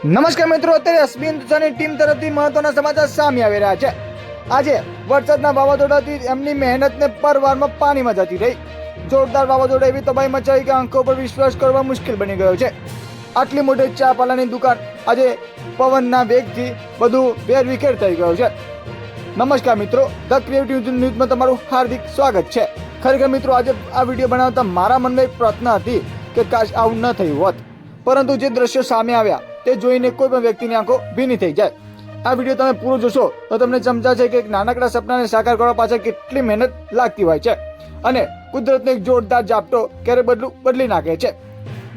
નમસ્કાર મિત્રો, અત્યારે એસબી હિન્દુસ્તાની ટીમ તરફથી મહત્વના સમાચાર સામે આવી રહ્યા છે। આજે વરસાદના વાવાઝોડાથી એમની મહેનતને પરવારમાં પાણીમાં જતી રહી। જોરદાર વાવાઝોડા એવી તબાહી મચાવી કે આંખો પર વિશ્વાસ કરવા મુશ્કેલ બની ગયો છે। આટલી મોટી ચા પાલાની દુકાન આજે પવનના વેગથી બધું વેરવિખેર થઈ ગયો છે। નમસ્કાર મિત્રો, ધ ક્રિએટિવ ન્યૂઝમાં તમારું હાર્દિક સ્વાગત છે। ખરેખર મિત્રો, આજે આ વિડીયો બનાવતા મારા મનમાં એક પ્રાર્થના હતી કે કાશ આવું ન થયું હોત, પરંતુ જે દ્રશ્યો સામે આવ્યા તે જોઈને કોઈ પણ વ્યક્તિની આંખો ભીની થઈ જાય। આ વિડીયો તમે પૂરો જોશો તો તમને સમજાશે કે એક નાનકડા સપનાને સાકાર કરવા પાછળ કેટલી મહેનત લાગતી હોય છે અને કુદરતનો એક જોરદાર ઝાપટો ક્યારે બદલી નાખે છે।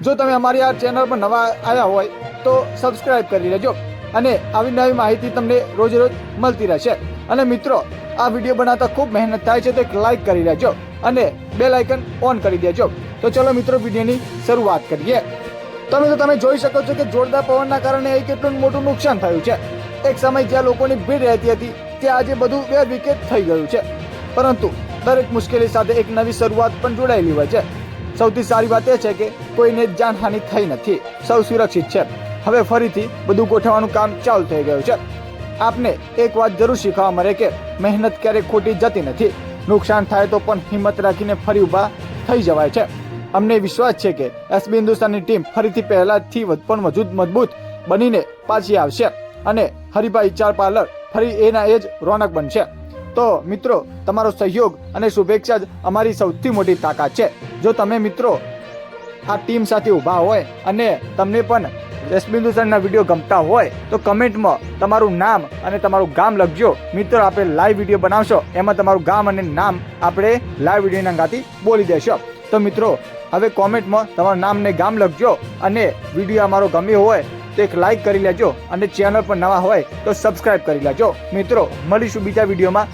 જો તમે અમારી આ ચેનલ પર નવા આવ્યા હોય તો સબસ્ક્રાઇબ કરી લેજો અને આવી નવી માહિતી તમને રોજ રોજ મળતી રહેશે। અને મિત્રો, આ વિડીયો બનાવતા ખૂબ મહેનત થાય છે તો એક લાઈક કરી લેજો અને બેલ આઇકન ઓન કરી દેજો। તો ચલો મિત્રો, વિડીયોની શરૂઆત કરીએ। તમે જોઈ શકો છો કે જોરદાર પવનના કારણે અહીં કેટલું મોટું નુકસાન થયું છે। એક સમય જ્યાં લોકોની ભીડ રહેતી હતી ત્યાં આજે બધું વેરવિખેર થઈ ગયું છે, પરંતુ દરેક મુશ્કેલી સાથે એક નવી શરૂઆત પણ જોડાયેલી હોય છે। સૌથી સારી વાત એ છે કે કોઈને જાનહાનિ થઈ નથી, સૌ સુરક્ષિત છે। હવે ફરીથી બધું ગોઠવવાનું કામ ચાલુ થઈ ગયું છે। આપને એક વાત જરૂર શીખવા મળે કે મહેનત ક્યારેય ખોટી જતી નથી। નુકસાન થાય તો પણ હિંમત રાખીને ફરી ઊભા થઈ જવાય છે। અમને વિશ્વાસ છે કે એસબી હિન્દુસ્તાનની ટીમ ફરીથી પહેલાથી પણ વધુ મજબૂત બનીને પાછી આવશે અને હરિભાઈ ચા પાર્લર ફરી એના એ જ રોનક બનશે। તો મિત્રો, તમારો સહયોગ અને શુભેચ્છા જ અમારી સૌથી મોટી તાકાત છે। જો તમે મિત્રો આ ટીમ સાથે ઊભા હોય અને તમને પણ એસબી હિન્દુસ્તાનના વિડીયો ગમતા હોય તો કમેન્ટમાં તમારું નામ અને તમારું ગામ લખજો। મિત્રો, આપણે લાઈવ વિડીયો બનાવશો એમાં તમારું ગામ અને નામ આપણે લાઈવ વિડીયોના અંગાથી બોલી દેશો। તો મિત્રો, હવે કોમેન્ટમાં તમારું નામ ને ગામ લખજો અને વિડીયો અમારો ગમ્યો હોય તો એક લાઈક કરી લેજો અને ચેનલ પર નવા હોય તો સબસ્ક્રાઇબ કરી લેજો। મિત્રો, મળીશું બીજા વિડીયોમાં।